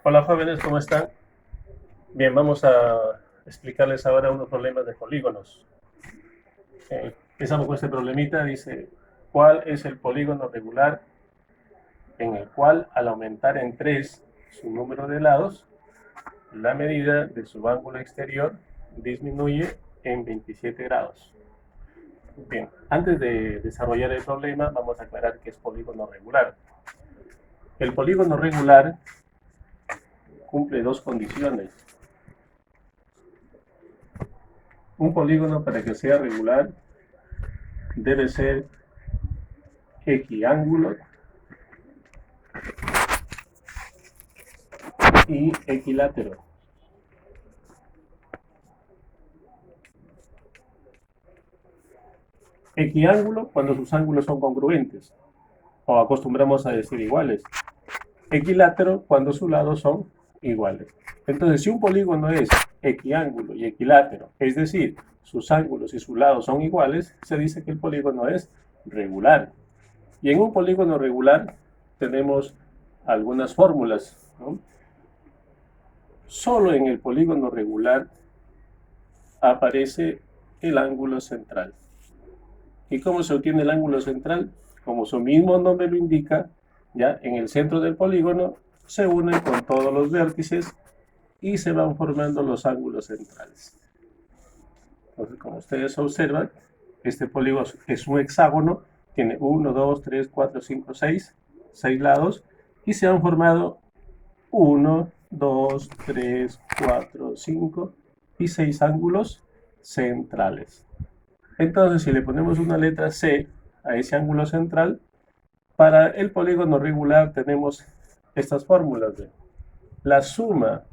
Hola jóvenes, ¿cómo están? Bien, vamos a explicarles ahora unos problemas de polígonos. Empezamos con este problemita, dice, ¿cuál es el polígono regular en el cual al aumentar en 3 su número de lados, la medida de su ángulo exterior disminuye en 27 grados? Bien, antes de desarrollar el problema, vamos a aclarar qué es polígono regular. El polígono regular cumple dos condiciones. Un polígono, para que sea regular, debe ser equiángulo y equilátero. Equiángulo cuando sus ángulos son congruentes, o acostumbramos a decir iguales. Equilátero cuando sus lados son iguales. Entonces, si un polígono es equiángulo y equilátero, es decir, sus ángulos y sus lados son iguales, se dice que el polígono es regular. Y en un polígono regular tenemos algunas fórmulas, ¿no? Solo en el polígono regular aparece el ángulo central. ¿Y cómo se obtiene el ángulo central? Como su mismo nombre lo indica, ya en el centro del polígono se unen con todos los vértices y se van formando los ángulos centrales. Entonces, como ustedes observan, este polígono es un hexágono, tiene 1, 2, 3, 4, 5, 6 lados, y se han formado 1, 2, 3, 4, 5 y 6 ángulos centrales. Entonces, si le ponemos una letra C a ese ángulo central, para el polígono regular tenemos estas fórmulas de la suma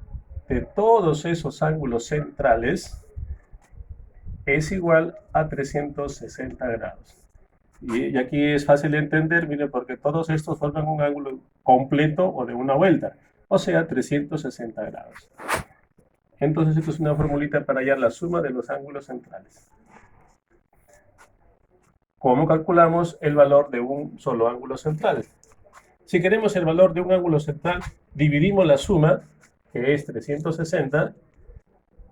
de todos esos ángulos centrales es igual a 360 grados. Y aquí es fácil de entender, miren, porque todos estos forman un ángulo completo o de una vuelta, o sea, 360 grados. Entonces, esto es una formulita para hallar la suma de los ángulos centrales. ¿Cómo calculamos el valor de un solo ángulo central? Si queremos el valor de un ángulo central, dividimos la suma, que es 360,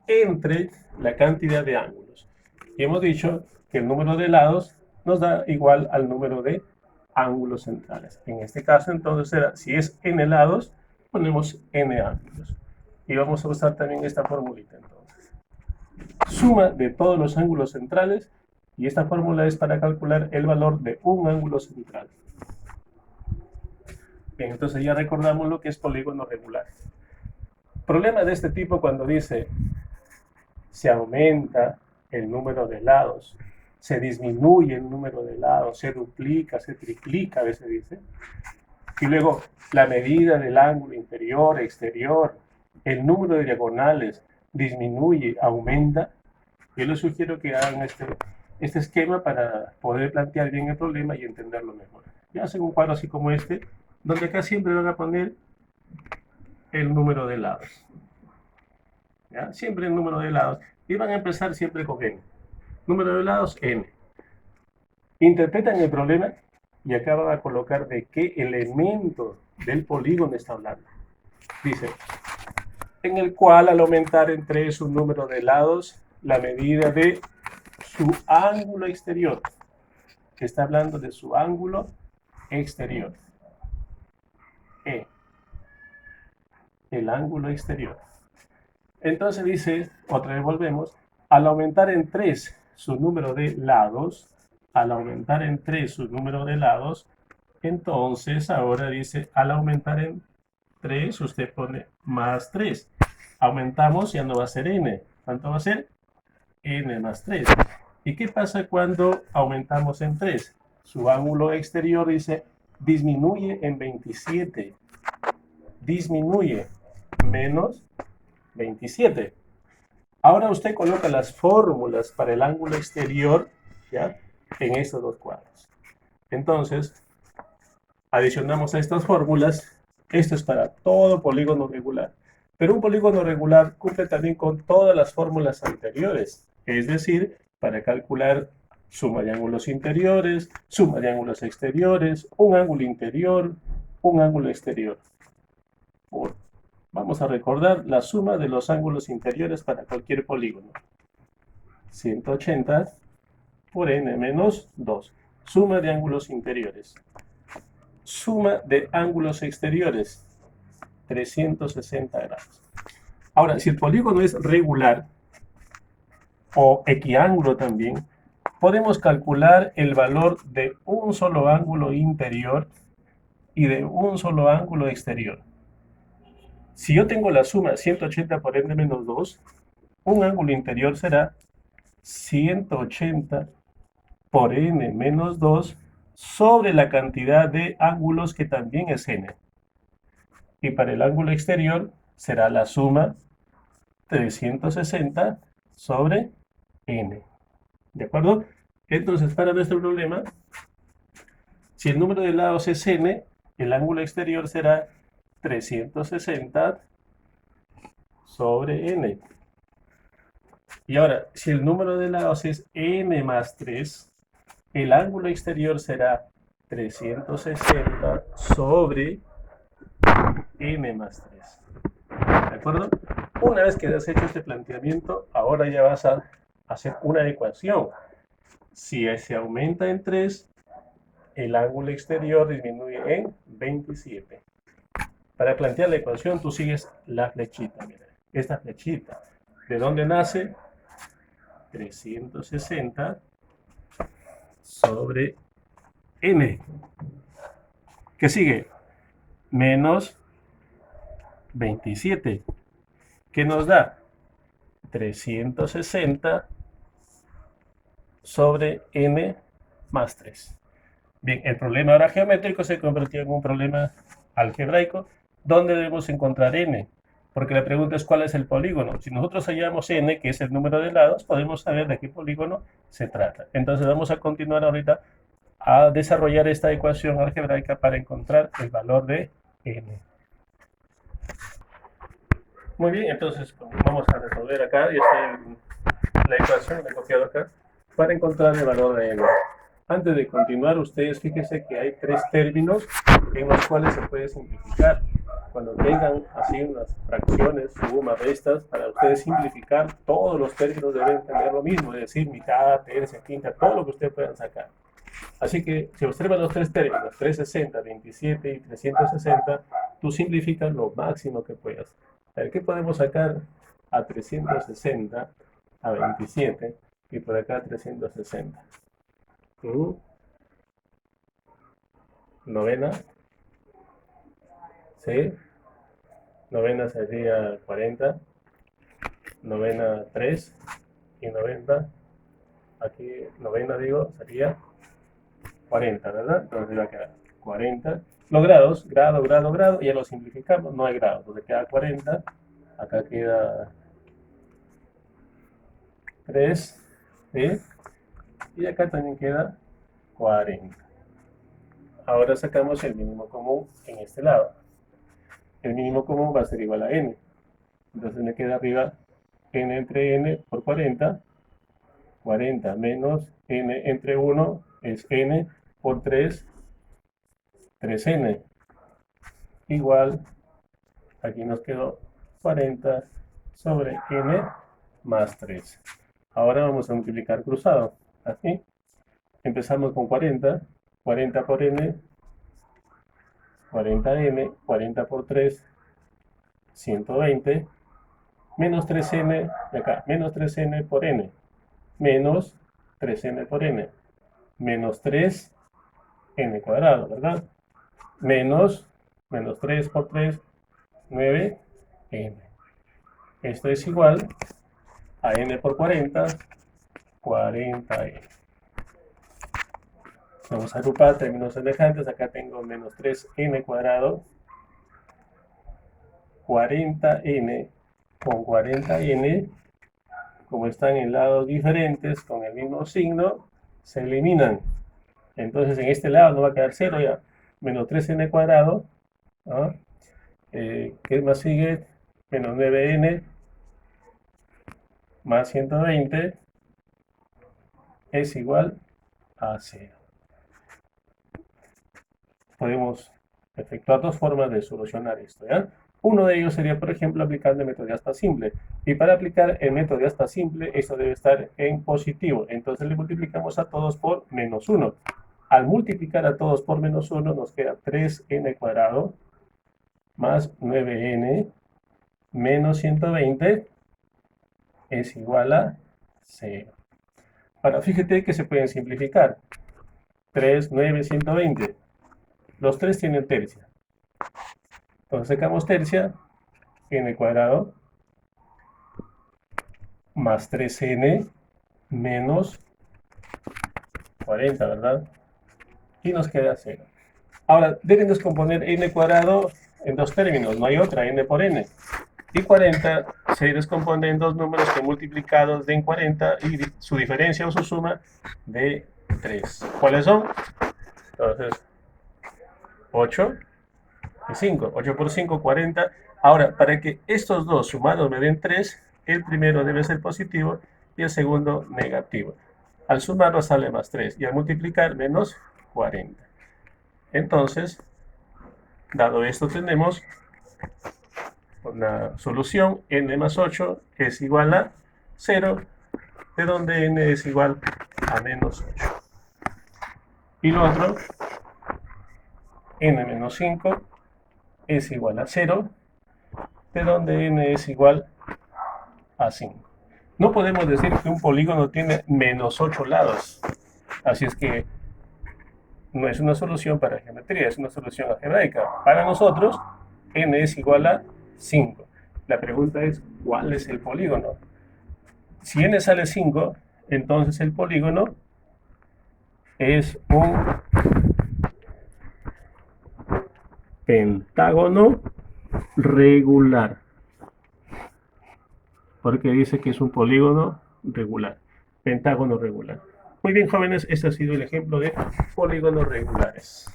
entre la cantidad de ángulos. Y hemos dicho que el número de lados nos da igual al número de ángulos centrales. En este caso, entonces, será, si es n lados, ponemos n ángulos. Y vamos a usar también esta formulita, entonces. Suma de todos los ángulos centrales, y esta fórmula es para calcular el valor de un ángulo central. Bien, entonces ya recordamos lo que es polígono regular. Problema de este tipo cuando dice se aumenta el número de lados, se disminuye el número de lados, se duplica, se triplica, a veces dice. Y luego la medida del ángulo interior, exterior, el número de diagonales disminuye, aumenta. Yo les sugiero que hagan este esquema para poder plantear bien el problema y entenderlo mejor. Ya hacen un cuadro así como este, donde acá siempre van a poner el número de lados. ¿Ya? Siempre el número de lados. Y van a empezar siempre con n. Número de lados, n. Interpretan el problema y acá van a colocar de qué elemento del polígono está hablando. Dice, en el cual al aumentar en 3 un número de lados, la medida de su ángulo exterior. Está hablando de su ángulo exterior. E. El ángulo exterior. Entonces dice, otra vez volvemos, al aumentar en 3 su número de lados, al aumentar en 3 su número de lados, entonces ahora dice, al aumentar en 3, usted pone más 3. Aumentamos, ya no va a ser n. ¿Cuánto va a ser? N más 3. ¿Y qué pasa cuando aumentamos en 3? Su ángulo exterior dice, disminuye en 27. Disminuye menos 27. Ahora usted coloca las fórmulas para el ángulo exterior, ¿ya?, en estos dos cuadros. Entonces, adicionamos a estas fórmulas. Esto es para todo polígono regular. Pero un polígono regular cumple también con todas las fórmulas anteriores. Es decir, para calcular suma de ángulos interiores, suma de ángulos exteriores, un ángulo interior, un ángulo exterior. Vamos a recordar la suma de los ángulos interiores para cualquier polígono. 180 por n menos 2. Suma de ángulos interiores. Suma de ángulos exteriores. 360 grados. Ahora, si el polígono es regular o equiángulo también, podemos calcular el valor de un solo ángulo interior y de un solo ángulo exterior. Si yo tengo la suma 180 por n menos 2, un ángulo interior será 180 por n menos 2 sobre la cantidad de ángulos que también es n. Y para el ángulo exterior será la suma 360 sobre n. ¿De acuerdo? Entonces, para nuestro problema, si el número de lados es n, el ángulo exterior será 360 sobre n. Y ahora, si el número de lados es n más 3, el ángulo exterior será 360 sobre n más 3. ¿De acuerdo? Una vez que has hecho este planteamiento, ahora ya vas a hacer una ecuación. Si se aumenta en 3, el ángulo exterior disminuye en 27. Para plantear la ecuación, tú sigues la flechita. Mira, esta flechita. ¿De dónde nace? 360 sobre n. ¿Qué sigue? Menos 27. ¿Qué nos da? 360 sobre n más 3. Bien, el problema ahora geométrico se convirtió en un problema algebraico. ¿Dónde debemos encontrar n? Porque la pregunta es ¿cuál es el polígono? Si nosotros hallamos n, que es el número de lados, podemos saber de qué polígono se trata. Entonces vamos a continuar ahorita a desarrollar esta ecuación algebraica para encontrar el valor de n. Muy bien, entonces vamos a resolver acá. Ya está la ecuación, la he copiado acá, para encontrar el valor de n. Antes de continuar, ustedes fíjense que hay tres términos en los cuales se puede simplificar. Cuando tengan así unas fracciones, suma, restas, para ustedes simplificar, todos los términos deben tener lo mismo, es decir, mitad, tercia, quinta, todo lo que ustedes puedan sacar. Así que si observan los tres términos, 360, 27 y 360, tú simplificas lo máximo que puedas. A ver, ¿qué podemos sacar a 360, a 27 y por acá a 360? Novena, ¿sí? Novena sería 40, novena 3 y 90, aquí novena digo, sería 40, ¿verdad? Entonces va a quedar 40. Los grados, grado, grado, grado, ya lo simplificamos, no hay grado, entonces queda 40, acá queda 3, ¿sí? Y acá también queda 40. Ahora sacamos el mínimo común en este lado. El mínimo común va a ser igual a n. Entonces me queda arriba n entre n por 40. 40 menos n entre 1 es n por 3, 3n. Igual, aquí nos quedó 40 sobre n más 3. Ahora vamos a multiplicar cruzado. Así. Empezamos con 40. 40 por n, 40n, 40 por 3, 120, menos 3n, de acá, menos 3n por n, menos 3n por n, menos 3n cuadrado, ¿verdad? Menos 3 por 3, 9n. Esto es igual a n por 40, 40n. Vamos a agrupar términos semejantes. Acá tengo menos 3n cuadrado, 40n con 40n, como están en lados diferentes con el mismo signo, se eliminan. Entonces en este lado no va a quedar 0 ya. Menos 3n cuadrado, ¿no? ¿Qué más sigue? Menos 9n más 120 es igual a 0. Podemos efectuar dos formas de solucionar esto, ¿ya? Uno de ellos sería, por ejemplo, aplicando el método de asta simple. Y para aplicar el método de asta simple, esto debe estar en positivo. Entonces le multiplicamos a todos por menos 1. Al multiplicar a todos por menos 1, nos queda 3n cuadrado más 9n menos 120 es igual a 0. Ahora, fíjate que se pueden simplificar. 3, 9, 120. Los tres tienen tercia. Entonces sacamos tercia, n cuadrado más 3n menos 40, ¿verdad? Y nos queda 0. Ahora, deben descomponer n cuadrado en dos términos, no hay otra, n por n. Y 40 se descompone en dos números que multiplicados den 40 y su diferencia o su suma de 3. ¿Cuáles son? Entonces, 8 y 5. 8 por 5, 40. Ahora, para que estos dos sumados me den 3, el primero debe ser positivo y el segundo negativo. Al sumarlo sale más 3 y al multiplicar menos 40. Entonces, dado esto, tenemos una solución. N más 8 es igual a 0, de donde n es igual a menos 8. Y lo otro, n menos 5 es igual a 0, de donde n es igual a 5. No podemos decir que un polígono tiene menos 8 lados. Así es que no es una solución para geometría, es una solución algebraica. Para nosotros, n es igual a 5. La pregunta es, ¿cuál es el polígono? Si n sale 5, entonces el polígono es un pentágono regular. Porque dice que es un polígono regular. Pentágono regular. Muy bien, jóvenes, este ha sido el ejemplo de polígonos regulares.